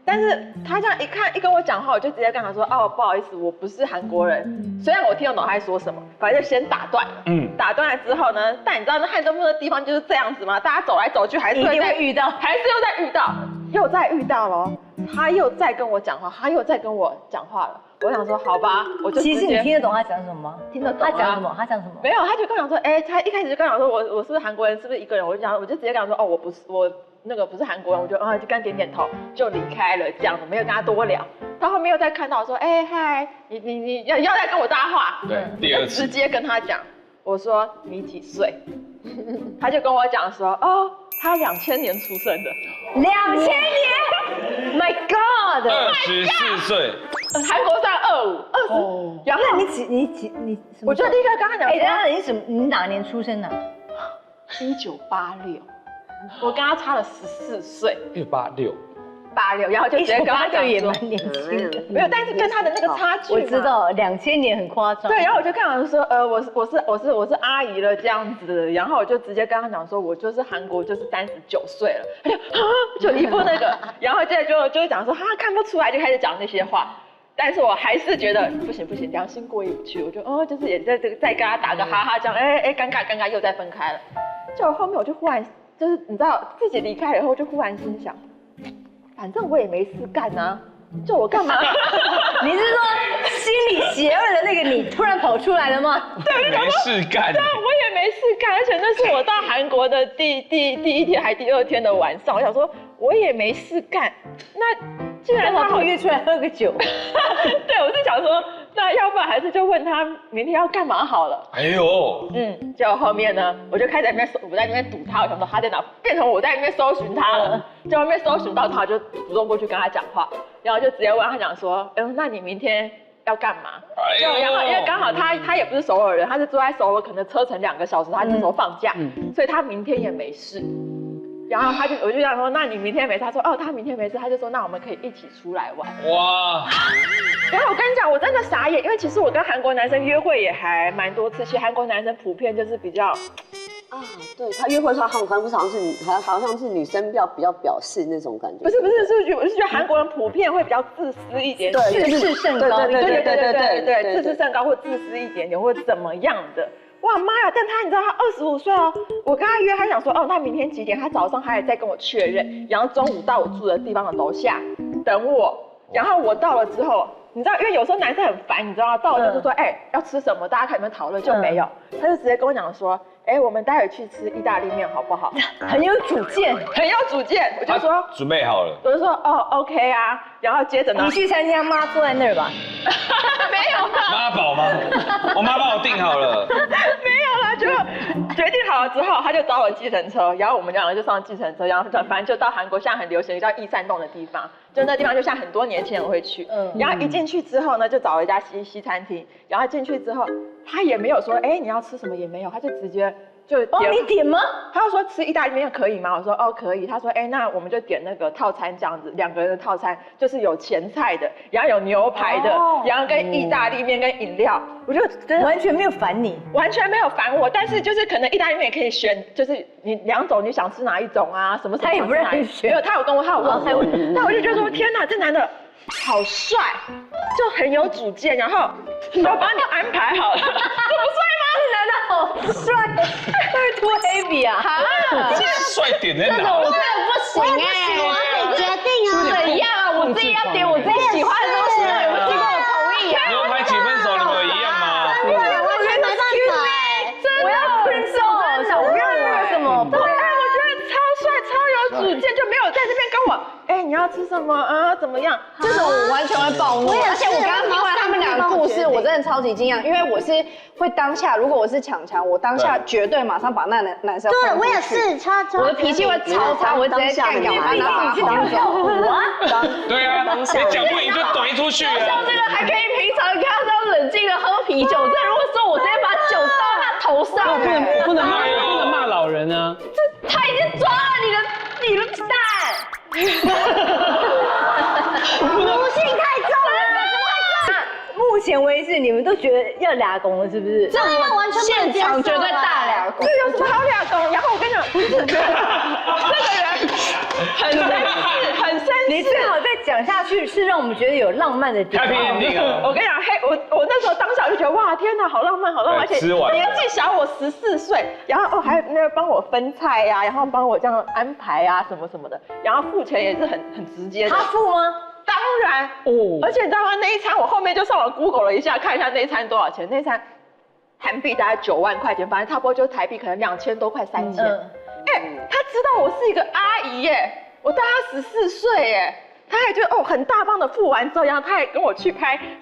但是他这样一跟我讲话，我就直接跟他说，哦，不好意思，我不是韩国人。虽然我听得懂他在说什么，反正就先打断了。打断了之后呢，但你知道那汉中路的地方就是这样子吗？大家走来走去，还是一定会遇到，还是又再遇到了。他又在跟我讲话，他又在跟我讲话了。我想说，好吧，我就其实你听得懂他讲什么吗？听得懂。他讲什么？他讲什么？没有，他就跟我讲说，他一开始就跟我讲说，我是不是韩国人？是不是一个人？我就直接跟他说，哦，我不是，我那个不是韩国人。我就就跟他点点头，就离开了，这样子没有跟他多聊。他后面又再看到说，嗨，你要再跟我搭话？对，第二次直接跟他讲，我说你几岁？他就跟我讲说，哦，他2000年出生的。2000年 ？My God！ 24岁。韩国算25，然后那你我就立刻跟他讲说，你哪年出生的？1986，我跟他差了14岁。186，然后就直接跟他讲也蛮年轻的，没有，但是跟他的那个差距，我知道2000年很夸张。对，然后我就跟他说，我是阿姨了这样子，然后我就直接跟他讲说，我就是韩国就是39岁了，他就一副那个，然后接着就讲说看不出来，就开始讲那些话。但是我还是觉得不行，良心过意不去，我就就是也在这个再跟他打个哈哈，这样尴尬又再分开了。就后面我就忽然就是你知道自己离开了以后，就忽然心想，反正我也没事干啊，就我干嘛？你是说心里邪恶的那个你突然跑出来了吗？对，没事干。对，我也没事干，而且那是我到韩国的第一天还第2天的晚上，我想说我也没事干，那既然他好约出来喝个酒，对，我是想说，那要不然还是就问他明天要干嘛好了。哎呦，结果后面呢，我就开始在那边堵他，我想说他在哪，变成我在那边搜寻他了。在外面搜寻到他，就主动过去跟他讲话，然后就直接问他讲说，那你明天要干嘛？然后因为刚好他也不是首尔人，他是住在首尔，可能车程2个小时，他那时候放假，所以他明天也没事。然后我就想说，那你明天没事？他说，他明天没事。他就说，那我们可以一起出来玩。哇！然后我跟你讲，我真的傻眼，因为其实我跟韩国男生约会也还蛮多次。其实韩国男生普遍就是比较对他约会说韩国好像是女生比较表示那种感觉。不是，我是觉得韩国人普遍会比较自私一点，对，自视甚高，对，自视甚高或自私一点点，或怎么样的。哇妈呀！但他你知道他25岁哦，我跟他约，他想说那明天几点？他早上还在跟我确认，然后中午到我住的地方的楼下等我，然后我到了之后，你知道，因为有时候男生很烦，你知道吗？到了就是说，要吃什么？大家看你们讨论就没有，他就直接跟我讲说，我们待会去吃意大利面好不好？很有主见，我就说准备好了，我就说OK 啊，然后接着呢，你去参加妈坐在那儿吧。没有啦，妈宝吗？我妈帮我订好了。没有啦，就决定好了之后，他就找我计程车，然后我们2个就上计程车，然后反正就到韩国现在很流行的叫义山洞的地方，就那地方就像很多年轻人会去。然后一进去之后呢，就找了一家西餐厅，然后进去之后，他也没有说你要吃什么也没有，他就直接就点你点吗？他就说吃意大利面可以吗？我说可以。他说那我们就点那个套餐这样子，2个人的套餐就是有前菜的，然后有牛排的，然后跟意大利面跟饮料，我就真的完全没有烦你，完全没有烦我。但是就是可能意大利面也可以选，就是你2种你想吃哪一种啊？什么他也不让你选，没有，他有问我，那我就觉得说天哪，这男的好帅，就很有主见，然后我帮你安排好了，这不帅吗？这男的好帅，会脱黑笔啊！帅点在哪？这种不行我自己决定啊！怎样啊？我自己要点我自己喜欢的东西，有没有经过我同意啊？牛排几分熟，你们有一样吗？我觉得没办法我要 principal，我要那个什么？对，我觉得超帅，超有主见，就没有在这边跟我我，哎，你要吃什么啊？怎么样？这种我完全会暴怒，而且我刚刚听完他们两个故事，我真的超级惊讶，因为我是会当下，如果我是强，我当下绝对马上把那男生对我也是，我的脾气会超差，我会直接干掉他，然后把他轰走。对啊，你讲不赢就怼出去啊。像这个还可以平常跟他这样冷静的喝啤酒，这如果说我直接把酒倒他头上，不能骂老人啊。他已经抓了你的蛋。毒性太重了，目前为止，你们都觉得要俩公了，是不是？这个完全现场绝对大俩公，这有什么好俩公？然后我跟你讲，不是这个人很绅士，你最好再讲下去，是让我们觉得有浪漫的地方。太平定了。我跟你讲，我那时候当下就觉得哇，天哪，好浪漫，好浪漫，而且吃完年纪小我14岁，然后还那个帮我分菜呀，然后帮我这样安排啊，什么什么的，然后付钱也是很直接的。他付吗？当然哦，而且你知道吗？那一餐我后面就上网 Google 了一下，看一下那一餐多少钱。那一餐韩币大概9万块钱，反正差不多就是台币可能2000多块3000。哎，他知道我是一个阿姨耶，我大他14岁耶。他还觉得哦很大方的付完之后，然后他还跟我去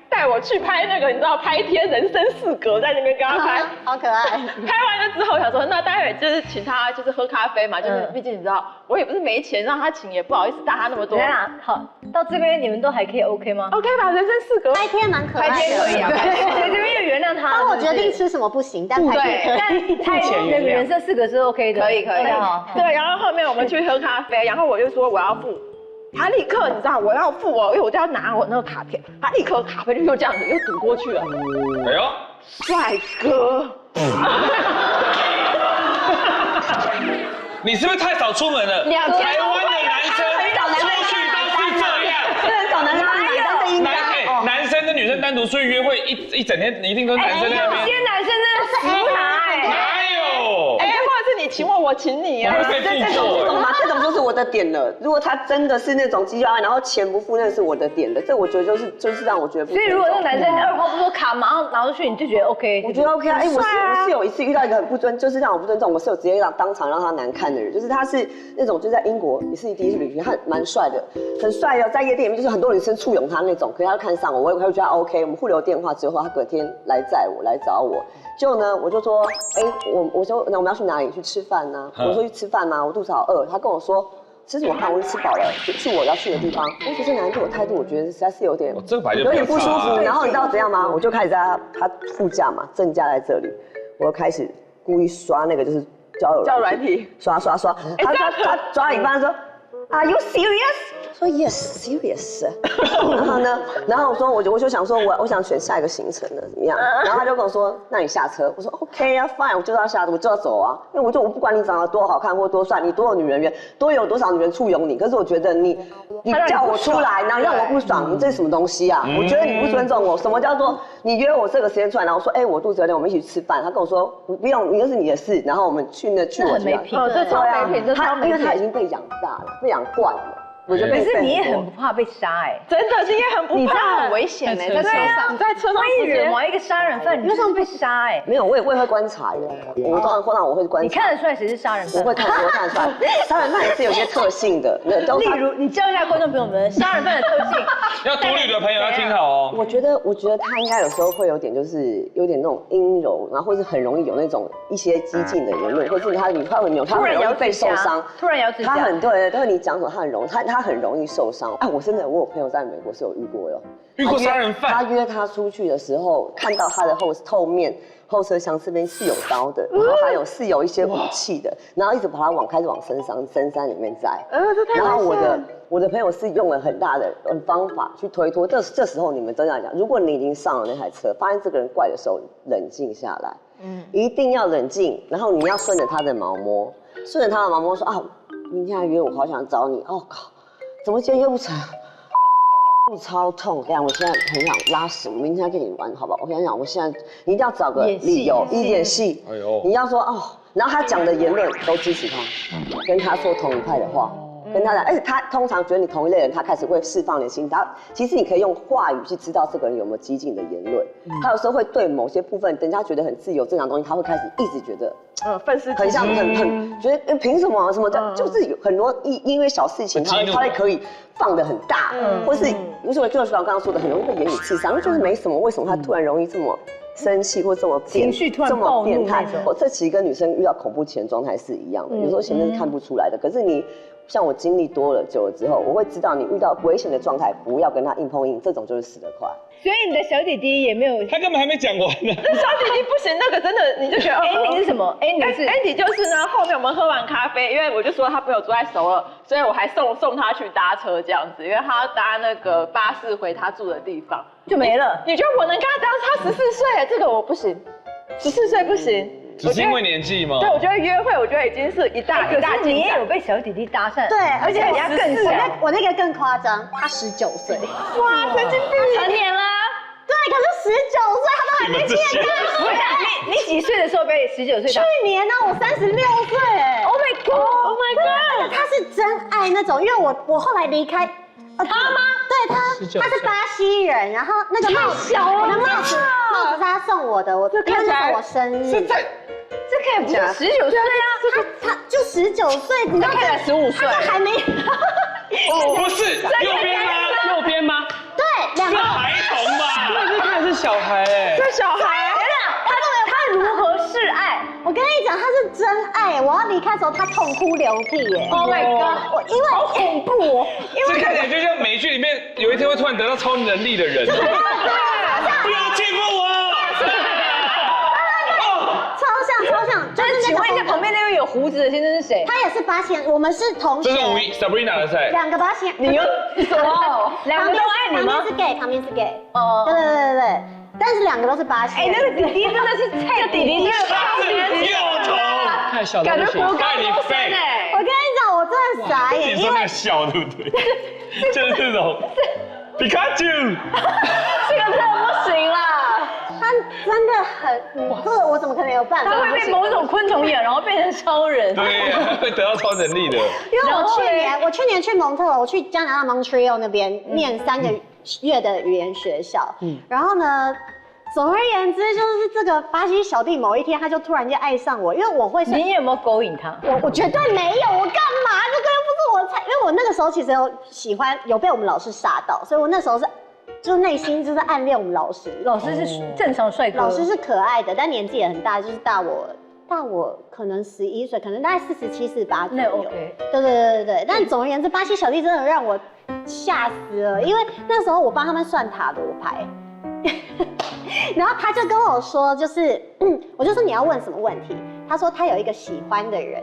带我去拍那个你知道拍贴人生4格，在那边跟他拍，好可爱。拍完了之后，想说那待会就是请他就是喝咖啡嘛，就是毕竟你知道我也不是没钱让他请，也不好意思大他那么多。好，到这边你们都还可以 OK 吗 ？OK 吧，人生4格拍贴蛮可爱的，拍贴可以啊，对，这边又原谅他。当我决定吃什么不行，但拍贴可以。但那个人生4个是 OK 的，可以。对，然后后面我们去喝咖啡，然后我就说我要付。他立刻，你知道我要付哦，因为我就要拿我那个卡片，他立刻卡片就又这样子又堵过去了。哎呦，帅哥，你是不是太少出门了？台湾的男生出去都是这样，真的找男生买单的应该。男生跟女生单独出去约会一整天，你一定都是男生在那有边。些男生真的死拿哎，哪有？哎，或者是你请我请你啊。这种嘛，这种就是我的点了。如果他真的是那种鸡腰，然后钱不付，那是我的点的。这我觉得就是让我觉得不。所以如果那个男生2话不说卡马上拿出去，你就觉得 OK？我觉得 OK 啊。哎，我是有一次遇到一个很不尊，就是让我不尊重，我是有直接当场让他难看的人。就是他是那种就在英国也是第一次旅行，他蛮帅的，很帅哦，在夜店里面就是很多女生簇拥他那种，可是他就看上我，我也会觉得 OK。我们互留电话之后，他隔天来载我来找我。就呢，我就说，哎，我说那我们要去哪里去吃饭呢？我说去吃饭吗？我肚子好饿。他跟我说吃什么饭？我就吃饱了，去我要去的地方。我觉得这男人对我态度，我觉得实在是有点不舒服。然后你知道怎样吗？我就开始在他副驾嘛，正驾在这里，我就开始故意刷那个就是交友软体，刷。他抓了一半说 ，Are you serious？ 说 Yes serious， 然后我说我就想说我想选下一个行程了，怎么样？然後他就跟我說，那你下車。我說 OK 啊 ，fine， 我就要下車，我就要走啊，因為我不管你長得多好看或多帥，你多有女人緣，多有多少女人簇擁你，可是我覺得你叫我出來，然後讓我不爽，你這是什麼東西啊？我覺得你不尊重我。什麼叫做你約我這個時間出來，然後說，哎，我肚子有點，我們一起去吃飯。他跟我說不用，你那是你的事，然後我們去我家。很沒品，這超沒品，這超沒品，因為他已經被養大了，被養慣了。可是你也很不怕被殺哎，真的是也很不怕，你这样很危险哎，在车上，你在车上惹毛一个杀人犯，你就这样被杀哎。没有，我也会观察的，我通常我会观察。你看得出来谁是杀人犯？我会看得出来，杀人犯也是有些特性的。例如，你教一下观众朋友们杀人犯的特性。要独旅的朋友要听好哦。我觉得他应该有时候会有点就是有点那种阴柔，然后或是很容易有那种一些激进的言论，或是他很容易被受伤，突然咬指甲，他很对，但是你讲什么他很容易受伤。哎，我有朋友在美国是有遇过哟，遇过杀人犯。他约他出去的时候，看到他的后车厢这边是有刀的，然后还是有一些武器的，然后一直把他开始往深山里面载。然后我的朋友是用了很大的方法去推脱。这时候你们真的要讲，如果你已经上了那台车，发现这个人怪的时候，冷静下来，一定要冷静，然后你要顺着他的毛摸，说啊，明天要约我，好想找你。哦靠！怎么今天约不成？肚子超痛，这样我现在很想拉屎，我明天跟你玩，好不好？我跟你讲，我现在你一定要找个理由，演戏。哎呦，你要说哦，然后他讲的言论都支持他，跟他说同一派的话。跟他讲，而且他通常觉得你同一类人，他开始会释放你的心。他其实你可以用话语去知道这个人有没有激进的言论。他有时候会对某些部分，人家觉得很自由正常的东西，他会开始一直觉得愤世很像很觉得凭什么什么的，就是有很多因为小事情，他会可以放得很大，或是为什么就是刚刚说的很容易被言语刺伤，就是没什么，为什么他突然容易这么生气或这么情绪突然这么变态？这其实跟女生遇到恐怖情人状态是一样的，有时候前面是看不出来的，可是你。像我经历多了久了之后，我会知道你遇到危险的状态，不要跟他硬碰硬，这种就是死得快。所以你的小弟弟也没有，他根本还没讲完呢。小弟弟不行，那个真的你就觉得Andy 是什么 ？Andy 是 Andy 就是呢，后面我们喝完咖啡，因为我就说他朋友住在首尔，所以我还送他去搭车这样子，因为他要搭那个巴士回他住的地方，就没了。你觉得我能跟他这样？他14岁，这个我不行，14岁不行。只是因为年纪吗？对，我觉得约会，我觉得已经是一大可是你也进展有被小弟弟搭讪，对，而且人家更小，我那个更夸张，他19岁，哇，神经病，成年了。对，可是19岁他都还没见不是你几岁的时候被19岁搭？去年呢，我36岁，Oh my God，Oh my God，他是真爱那种，因为我后来离开。他吗？对他是巴西人，然后那个帽子，我的帽子是他送我的，因为那是我生日。这可以不是19岁啊，他就19岁，你他看起来15岁，他还没。不是右边吗？右边吗？对，两个孩童吧？对，这看是小孩哎。这小孩。他如何示爱？我跟你讲，他是真爱。我要离开的时候，他痛哭流涕耶。Oh my god！ 因为好恐怖哦，这看起来就像美剧里面有一天会突然得到超能力的人。不要欺负我！超像，就是请问一下，旁边那位有胡子的先生是谁？他也是巴西人，我们是同学。这是Sabrina 的菜。两个巴西人，你又哦，两个都爱你吗？旁边是 gay。哦，对。但是两个都是巴西人。那个弟弟真的是太弟弟，是巴西人，幼童，太小了，感觉国高爱你中生哎。我跟你讲，我真的傻眼，你说那个笑对不对？就是这种皮卡丘，这个真的不行啦。他真的很，这个我怎么可能有办法？他会被某种昆虫咬，然后变成超人。对，会得到超能力的。因为我去年去蒙特勒，我去加拿大 Montreal 那边念3个月的语言学校，然后呢，总而言之就是这个巴西小弟某一天他就突然间爱上我，因为我会你有没有勾引他？我绝对没有，我干嘛？这个又不是我菜，因为我那个时候其实有被我们老师吓到，所以我那时候就内心就是暗恋我们老师。老师是正常帅哥，老师是可爱的，但年纪也很大，就是大我可能11岁，可能大概47、48左右。那 OK。对。但总而言之，巴西小弟真的让我吓死了，因为那时候我帮他们算塔罗牌，然后他就跟我说，就是我就说你要问什么问题，他说他有一个喜欢的人。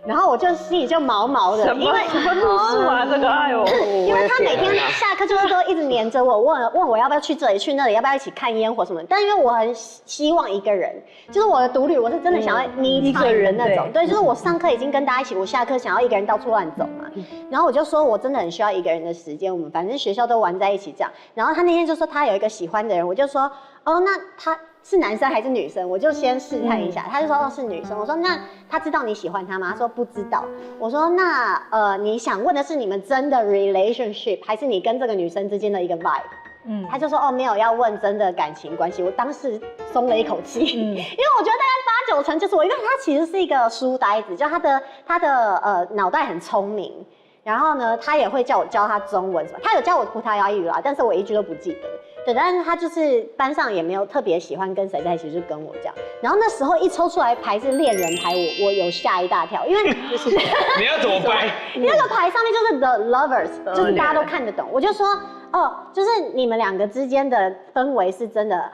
然后我就心里就毛毛的，因为什么路数啊，这个哎呦，因为他每天下课就是都一直黏着我，问我要不要去这里去那里，要不要一起看烟火什么的。但因为我很希望一个人，就是我的独旅，我是真的想要一个人那种。对，就是我上课已经跟大家一起，我下课想要一个人到处乱走嘛。然后我就说我真的很需要一个人的时间，我们反正学校都玩在一起这样。然后他那天就说他有一个喜欢的人，我就说哦，那他是男生还是女生？我就先试探一下，他就说哦是女生。我说那他知道你喜欢他吗？他说不知道。我说那你想问的是你们真的 relationship， 还是你跟这个女生之间的一个 vibe？他就说哦没有要问真的感情关系。我当时松了一口气，因为我觉得大概8、9成就是我，因为他其实是一个书呆子，就他的脑袋很聪明。然后呢，他也会叫我教他中文什么，他有教我葡萄牙语啦，但是我一句都不记得。对，但是他就是班上也没有特别喜欢跟谁在一起，就跟我这样。然后那时候一抽出来牌是恋人牌，我有吓一大跳，因为就是你要怎么掰？那个牌上面就是 The Lovers， 就是大家都看得懂。我就说哦，就是你们两个之间的氛围是真的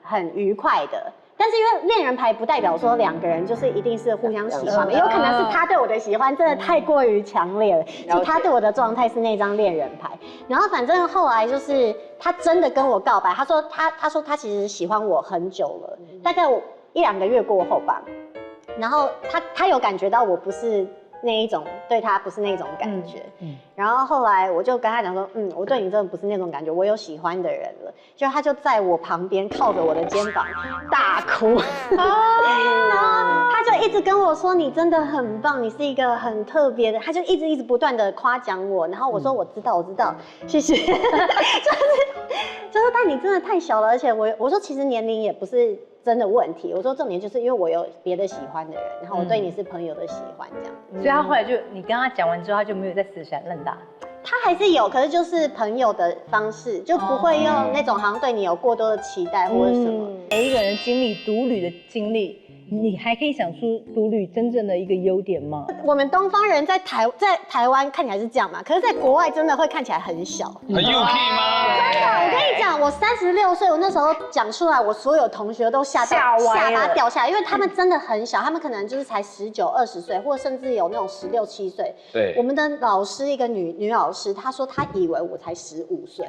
很愉快的。但是因为恋人牌不代表说两个人就是一定是互相喜欢的，有可能是他对我的喜欢真的太过于强烈了，就他对我的状态是那张恋人牌。然后反正后来就是他真的跟我告白，他说他其实喜欢我很久了，大概1、2个月过后吧。然后他有感觉到我不是那一种，对他不是那种感觉。然后后来我就跟他讲说，我对你真的不是那种感觉，我有喜欢的人了。就他就在我旁边靠着我的肩膀大哭，然后他就一直跟我说你真的很棒，你是一个很特别的，他就一直不断的夸奖我。然后我说我知道，谢谢。就是，但你真的太小了，而且我说其实年龄也不是真的问题，我说重点就是因为我有别的喜欢的人，然后我对你是朋友的喜欢这样。所以他后来就你跟他讲完之后，他就没有再死缠烂打。他还是有，可是就是朋友的方式，就不会用那种好像对你有过多的期待或者什么。每一个人经历独旅的经历，你还可以想出独旅真正的一个优点吗？我们东方人在台湾看起来是这样嘛，可是在国外真的会看起来很小。很幼气吗？真的，我跟你讲，我36岁，我那时候讲出来，我所有同学都下巴掉下来，因为他们真的很小，他们可能就是才19、20岁，或者甚至有那种16、17岁。对，我们的老师一个女老师，她说她以为我才15岁，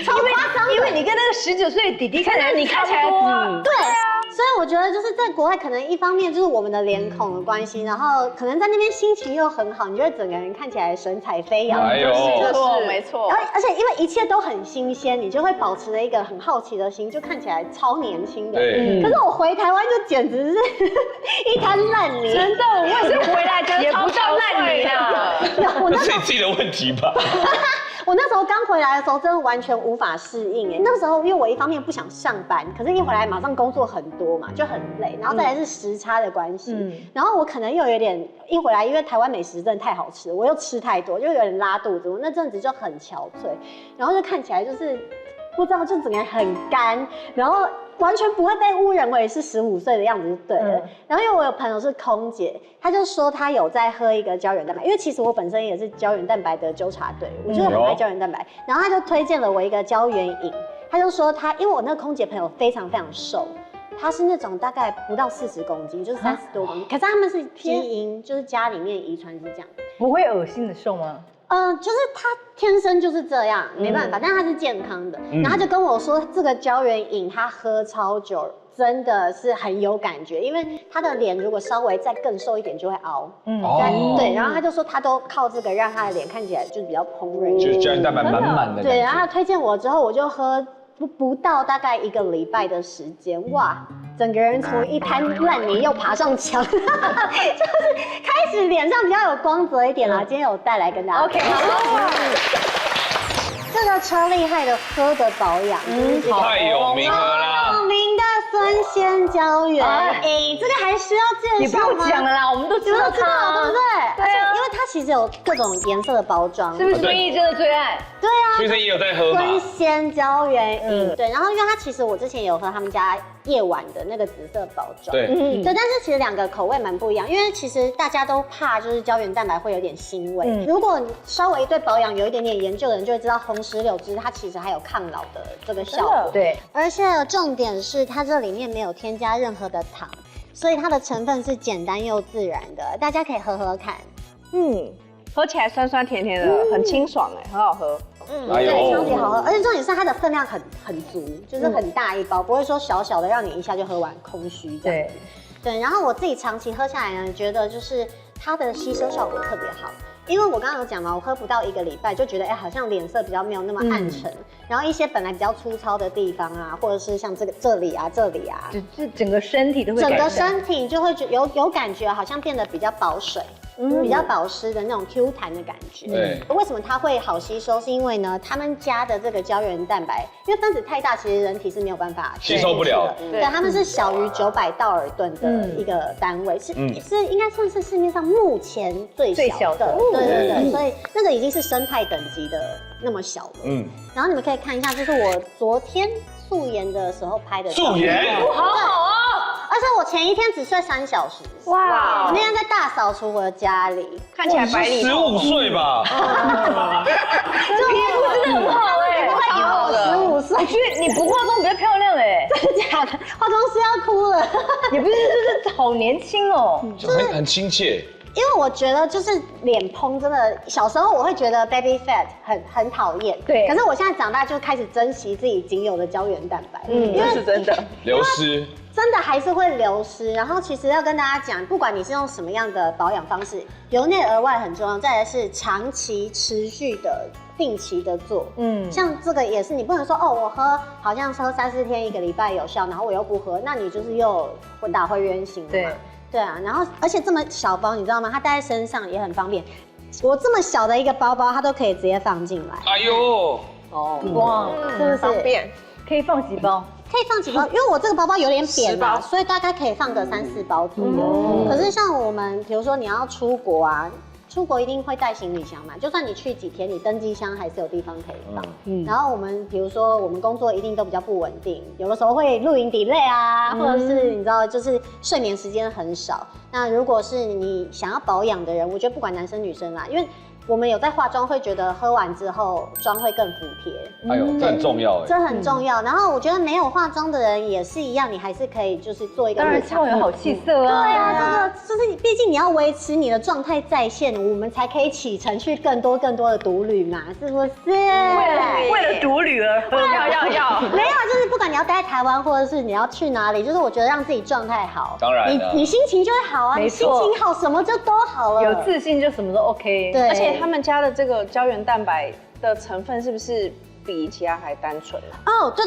超夸张，因为你跟那个19岁的弟弟看起来你看起来对。所以我觉得就是在国外，可能一方面就是我们的脸孔的关系，然后可能在那边心情又很好，你就会整个人看起来神采飞扬。哎呦，没错。而且因为一切都很新鲜，你就会保持了一个很好奇的心，就看起来超年轻的。对。可是我回台湾就简直是一滩烂泥。真的，我也是回来觉得超像烂泥啊。那是你自己的问题吧？我那时候刚回来的时候，真的完全无法适应。那时候因为我一方面不想上班，可是一回来马上工作很多嘛，就很累，然后再来是时差的关系，然后我可能又有点一回来，因为台湾美食真的太好吃了，我又吃太多，就有点拉肚子。我那阵子就很憔悴，然后就看起来就是不知道，就整个人很干，然后完全不会被误认为是15岁的样子就对了。然后因为我有朋友是空姐，他就说他有在喝一个胶原蛋白，因为其实我本身也是胶原蛋白的纠察队，我就是很爱胶原蛋白。然后他就推荐了我一个胶原饮，他就说他，因为我那个空姐朋友非常非常瘦，他是那种大概不到40公斤，就是30多公斤，可是他们是基因，就是家里面遗传是这样。不会恶心的瘦吗？就是他天生就是这样，没办法，但他是健康的。然后他就跟我说，这个胶原饮他喝超久，真的是很有感觉，因为他的脸如果稍微再更瘦一点就会凹。对，然后他就说他都靠这个让他的脸看起来就是比较蓬润，就是胶原蛋白满满的。对，然后他推荐我之后，我就喝不到大概1个礼拜的时间，哇！整个人从一滩烂泥又爬上墙，就是开始脸上比较有光泽一点啦。今天有带来跟大家。OK， 好。这个超厉害的喝的保养，太有名了啦！有名的孙仙胶原饮，这个还需要介绍吗？你不用讲了啦，我们都知道它，对不对？而且因为它其实有各种颜色的包装，是不是孙艺珍的最爱？对啊，所以这也有在喝吗？孙仙胶原饮，对。然后因为它其实我之前也有喝他们家夜晚的那个紫色包装，对，对。但是其实2个口味蛮不一样，因为其实大家都怕就是胶原蛋白会有点腥味。如果你稍微对保养有一点点研究的人，就会知道红石榴汁它其实还有抗老的这个效果。对，而且重点是它这里面没有添加任何的糖，所以它的成分是简单又自然的，大家可以喝喝看。喝起来酸酸甜甜的，很清爽哎，很好喝。对，超级好喝，而且重点是它的分量很足，就是很大一包，不会说小小的让你一下就喝完空虚这样子。对，然后我自己长期喝下来呢，觉得就是它的吸收效果特别好。因为我刚刚有讲嘛，我喝不到1个礼拜就觉得好像脸色比较没有那么暗沉，然后一些本来比较粗糙的地方啊，或者是像这里啊，就整个身体都会整个身体就会有感觉，好像变得比较保水。比较保湿的那种 Q 弹的感觉。对，为什么它会好吸收？是因为呢，他们家的这个胶原蛋白，因为分子太大，其实人体是没有办法吸收不了。对，他们是小于900道尔顿的一个单位，是应该算是市面上目前最小的。对，所以那个已经是生态等级的那么小了。然后你们可以看一下，就是我昨天素颜的时候拍的。素颜，好好哦。而且我前一天只睡3小时。哇！我那天在大扫除我的家里，看起来白里透。15岁吧？这皮肤真的很好哎，不会以为我15岁。我觉得你不化妆比较漂亮哎，真的假的？化妆师要哭了。也不是，就是好年轻哦，很亲切。因为我觉得就是脸蓬真的，小时候我会觉得 baby fat 很讨厌，对。可是我现在长大就开始珍惜自己仅有的胶原蛋白，因为是真的流失。真的还是会流失。然后其实要跟大家讲，不管你是用什么样的保养方式，由内而外很重要，再来是长期持续的。定期的做，像这个也是，你不能说哦，我喝好像喝3、4天1个礼拜有效，然后我又不喝，那你就是又会打回原形了嘛。对啊，然后而且这么小包，你知道吗？它带在身上也很方便。我这么小的一个包包，它都可以直接放进来。哎呦，哇，是不是方便？可以放几包？可以放几包，因为我这个包包有点扁嘛，所以大概可以放个3、4包左右。可是像我们，比如说你要出国啊。出国一定会带行李箱嘛，就算你去几天，你登机箱还是有地方可以放。然后我们比如说我们工作一定都比较不稳定，有的时候会录影 delay 啊，或者是你知道就是睡眠时间很少。那如果是你想要保养的人，我觉得不管男生女生啦，因为我们有在化妆，会觉得喝完之后妆会更服帖。哎呦，这很重要哎，这很重要。然后我觉得没有化妆的人也是一样，你还是可以就是做一个。当然是要有好气色啊。对啊，这个就是毕竟你要维持你的状态在线，我们才可以启程去更多的独旅嘛，是不是？为了独旅而喝，要。没有，就是不管你要待在台湾，或者是你要去哪里，就是我觉得让自己状态好，当然你心情就会好啊，你心情好什么就都好了。有自信就什么都 OK。对，而且他们家的这个胶原蛋白的成分是不是比其他还单纯啊？哦，对，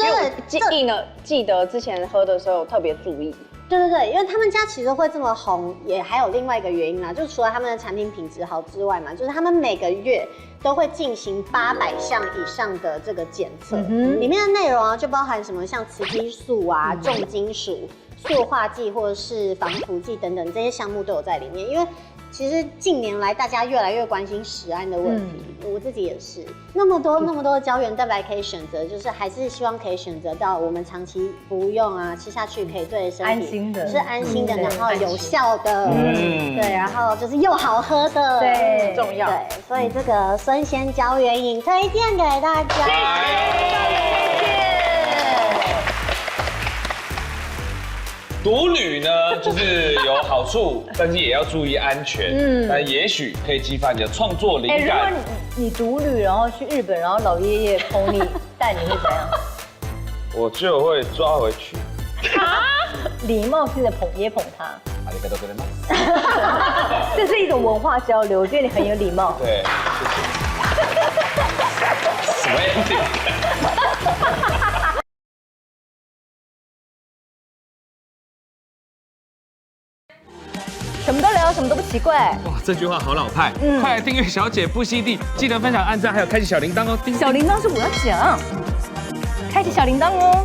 记得之前喝的时候有特别注意。对，因为他们家其实会这么红，也还有另外一个原因啦，就除了他们的产品品质好之外嘛，就是他们每个月都会进行800项以上的这个检测，里面的内容啊就包含什么像雌激素啊、重金属、塑化剂或者是防腐剂等等这些项目都有在里面，因为。其实近年来，大家越来越关心食安的问题，我自己也是。那么多的胶原蛋白可以选择，就是还是希望可以选择到我们长期服用啊，吃下去可以对身体安心的，是安心的，然后有效的，对，然后就是又好喝的，对，重要。对，所以这个孙仙胶原饮推荐给大家。独旅呢，就是有好处，但是也要注意安全。但也许可以激发你的创作灵感。如果你独旅，然后去日本，然后老爷爷捧你带你会怎样？我就会抓回去。礼貌性的也捧他。ありがとうございます。这是一种文化交流，我觉得你很有礼貌。对，谢谢。什么意思？什么都聊，什么都不奇怪。哇，这句话好老派。快来订阅小姐不吸地，记得分享、按赞，还有开启小铃铛哦。小铃铛是我要讲，开启小铃铛哦。